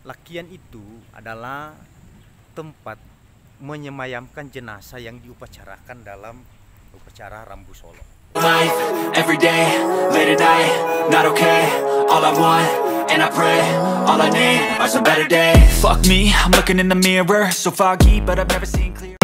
Lakian itu adalah tempat menyemayamkan jenazah yang diupacarakan dalam upacara Rambu Solo. Life, every day, late at night, not okay. All I want, and I pray, all I need are some better days. Fuck me, I'm looking in the mirror, so foggy, but I've never seen clear.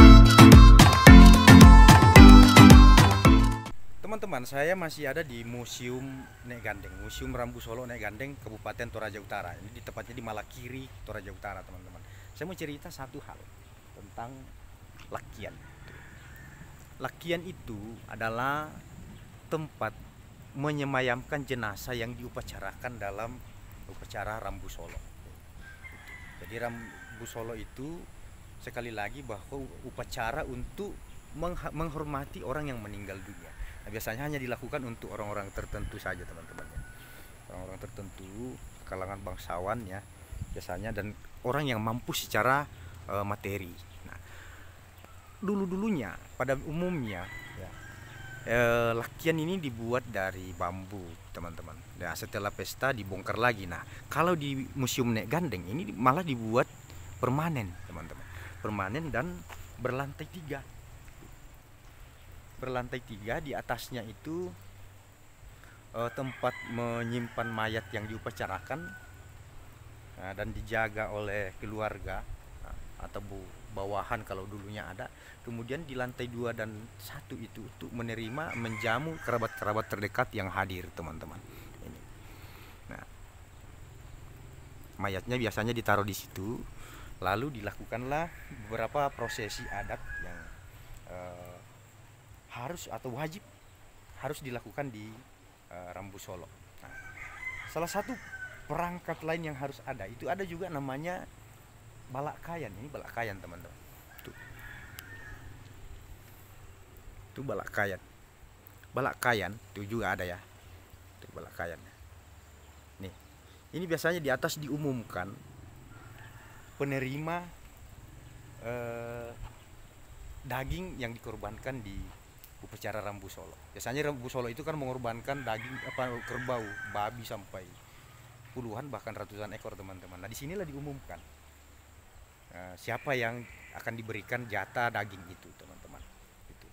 Teman-teman, saya masih ada di Museum Nek Gandeng, Museum Rambu Solo Nek Gandeng, Kabupaten Toraja Utara. Ini di tepatnya di Malakiri, Toraja Utara, teman-teman. Saya mau cerita satu hal tentang Lakian. Lakian itu adalah tempat menyemayamkan jenazah yang diupacarakan dalam upacara Rambu Solo. Jadi Rambu Solo itu sekali lagi bahwa upacara untuk menghormati orang yang meninggal dunia. Nah, biasanya hanya dilakukan untuk orang-orang tertentu saja, teman-teman. Orang-orang tertentu, kalangan bangsawan ya biasanya, dan orang yang mampu secara materi. Nah, dulu-dulunya pada umumnya ya, lakian ini dibuat dari bambu, teman-teman. Nah, setelah pesta dibongkar lagi. Nah, kalau di Museum Nek Gandeng ini malah dibuat permanen, teman-teman. Permanen dan berlantai 3. Berlantai 3, di atasnya itu tempat menyimpan mayat yang diupacarakan, dan dijaga oleh keluarga atau bawahan kalau dulunya ada. Kemudian di lantai 2 dan 1 itu untuk menerima, menjamu kerabat-kerabat terdekat yang hadir, teman-teman. Ini. Nah, mayatnya biasanya ditaruh di situ, lalu dilakukanlah beberapa prosesi adat yang harus atau wajib harus dilakukan di Rambu Solo. Nah, salah satu perangkat lain yang harus ada itu ada juga namanya balakayan. Ini balakayan, teman-teman. Itu balakayan. Balakayan itu juga ada ya. Itu balakayan. Nih, ini biasanya di atas diumumkan penerima daging yang dikorbankan di upacara Rambu Solo. Biasanya Rambu Solo itu kan mengorbankan daging kerbau, babi sampai puluhan bahkan ratusan ekor, teman-teman. Nah, disinilah diumumkan siapa yang akan diberikan jatah daging itu, teman-teman. Itu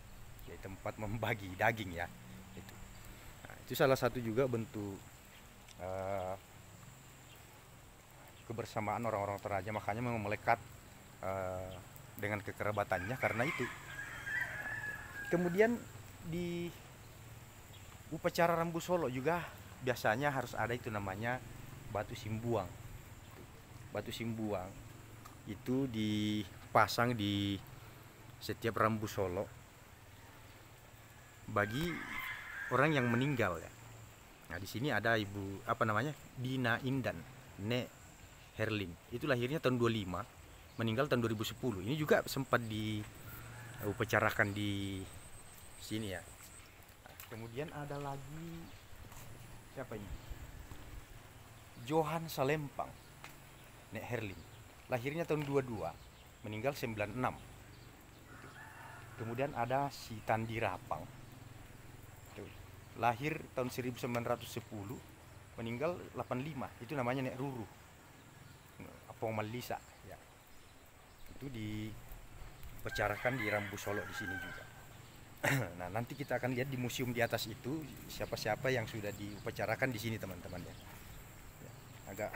jadi tempat membagi daging ya. Itu. Nah, itu salah satu juga bentuk kebersamaan orang-orang Toraja, makanya memang melekat dengan kekerabatannya karena itu. Kemudian di upacara Rambu Solo juga biasanya harus ada itu namanya batu simbuang. Batu simbuang itu dipasang di setiap Rambu Solo bagi orang yang meninggal ya. Nah, di sini ada Ibu Dina Indan Nek Herlin. Itu lahirnya tahun 25, meninggal tahun 2010. Ini juga sempat diupacarakan di sini ya. Nah, kemudian ada lagi siapa ini? Johan Salempang Nek Herlin. Lahirnya tahun 22, meninggal 96. Kemudian ada si Tandi Rapang. Tuh, lahir tahun 1910, meninggal 85. Itu namanya Nek Ruru. Apong Malisa ya. Itu dipecarakan di Rambu Solo di sini juga. Nah, nanti kita akan lihat di museum di atas itu siapa-siapa yang sudah diupacarakan di sini, teman-teman ya. Agak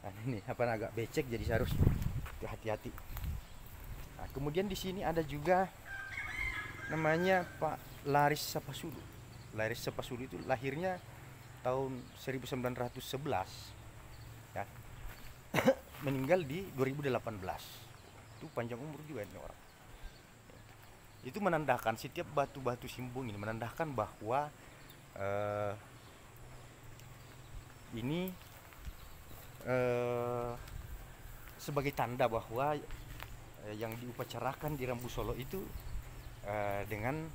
agak becek, jadi saya harus hati-hati. Nah, kemudian di sini ada juga namanya Pak Laris Sapasulu. Laris Sapasulu itu lahirnya tahun 1911 ya. Meninggal di 2018. Itu panjang umur juga ini orang. Itu menandakan setiap batu-batu simbung ini menandakan bahwa ini sebagai tanda bahwa yang diupacarakan di Rambu Solo itu dengan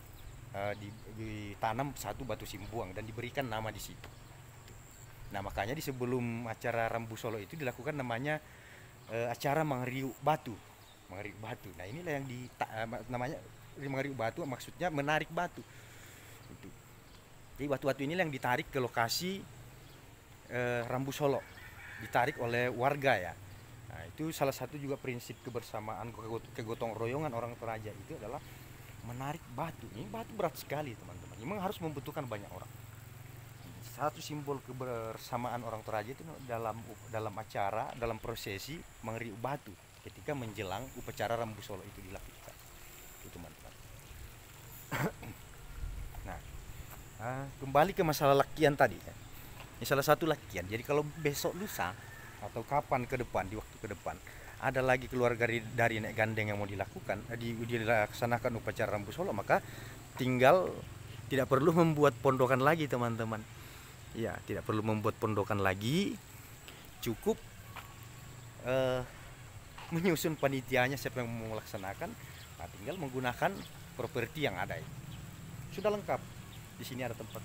ditanam satu batu simbuang dan diberikan nama di situ. Nah, makanya di sebelum acara Rambu Solo itu dilakukan namanya acara mengeriuk batu. Mengeriuk batu. Nah, inilah yang namanya mengeriuk batu, maksudnya menarik batu. Jadi batu-batu inilah yang ditarik ke lokasi Rambu Solo. ditarik oleh warga ya. Nah, itu salah satu juga prinsip kebersamaan kegotong royongan orang Toraja itu adalah menarik batu. Ini batu berat sekali teman-teman. Memang harus membutuhkan banyak orang. Satu simbol kebersamaan orang Toraja itu dalam acara, dalam prosesi mengeriuk batu ketika menjelang upacara Rambu Solo itu dilakukan. Itu teman-teman. Nah, kembali ke masalah lakian tadi kan. Ini salah satu lakian. Jadi kalau besok lusa atau kapan ke depan, di waktu ke depan ada lagi keluarga dari Nek Gandeng yang mau dilaksanakan upacara Rambu Solo, maka tinggal tidak perlu membuat pondokan lagi teman-teman. Ya, tidak perlu membuat pondokan lagi, cukup menyusun panitianya siapa yang mau melaksanakan. Nah, tinggal menggunakan properti yang ada ini. Sudah lengkap. Di sini ada tempat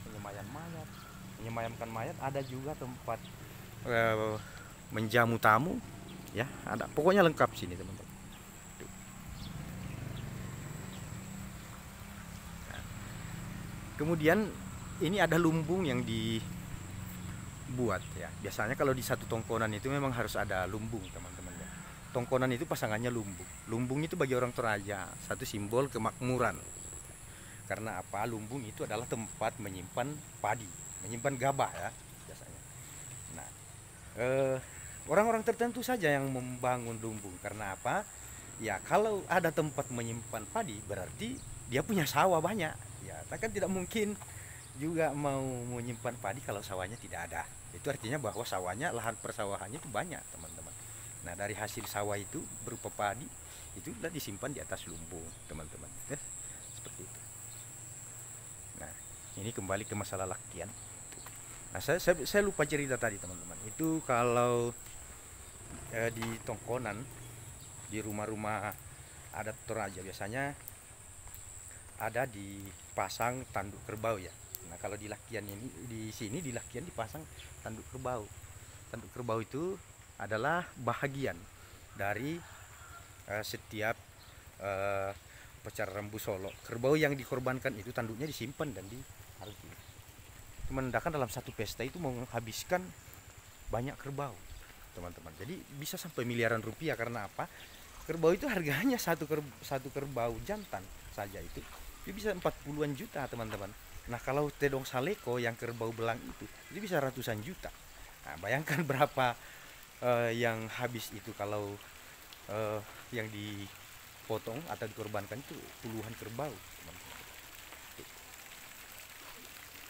menyemayamkan mayat, ada juga tempat menjamu tamu. Ya, ada, pokoknya lengkap sini teman-teman. Nah, kemudian ini ada lumbung yang dibuat ya. Biasanya kalau di satu tongkonan itu memang harus ada lumbung teman-teman ya. Tongkonan itu pasangannya lumbung. Lumbung itu bagi orang Toraja satu simbol kemakmuran. Karena apa? Lumbung itu adalah tempat menyimpan padi, menyimpan gabah ya biasanya. Nah, orang-orang tertentu saja yang membangun lumbung. Karena apa? Ya kalau ada tempat menyimpan padi berarti dia punya sawah banyak. Ya, kan tidak mungkin juga mau menyimpan padi kalau sawahnya tidak ada. Itu artinya bahwa sawahnya, lahan persawahannya itu banyak teman-teman. Nah, dari hasil sawah itu berupa padi itu sudah disimpan di atas lumbung teman-teman. Seperti itu. Nah, ini kembali ke masalah lakian. Nah, saya lupa cerita tadi teman-teman. Itu kalau di tongkonan, di rumah-rumah adat Toraja biasanya ada dipasang tanduk kerbau ya. Nah, kalau di lakian ini, di sini di lakian dipasang tanduk kerbau. Tanduk kerbau itu adalah bahagian dari setiap upacara Rambu Solo. Kerbau yang dikorbankan itu tanduknya disimpan dan dihargai. Menandakan dalam satu pesta itu menghabiskan banyak kerbau teman-teman. Jadi bisa sampai miliaran rupiah. Karena apa? Kerbau itu harganya satu kerbau jantan saja itu bisa 40-an juta teman-teman. Nah, kalau tedong saleko yang kerbau belang itu bisa ratusan juta. Nah, bayangkan berapa yang habis itu kalau yang dipotong atau dikorbankan itu puluhan kerbau teman-teman.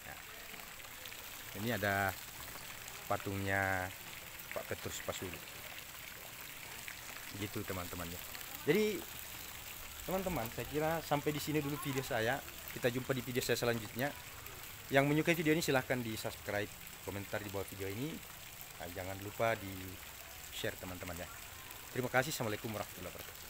Nah, ini ada patungnya Pak Petrus Pasulu. Gitu teman-teman ya. Jadi teman-teman, saya kira sampai di sini dulu video saya. Kita jumpa di video saya selanjutnya. Yang menyukai video ini silahkan di subscribe, komentar di bawah video ini. Nah, jangan lupa di share teman-teman ya. Terima kasih. Assalamualaikum warahmatullahi wabarakatuh.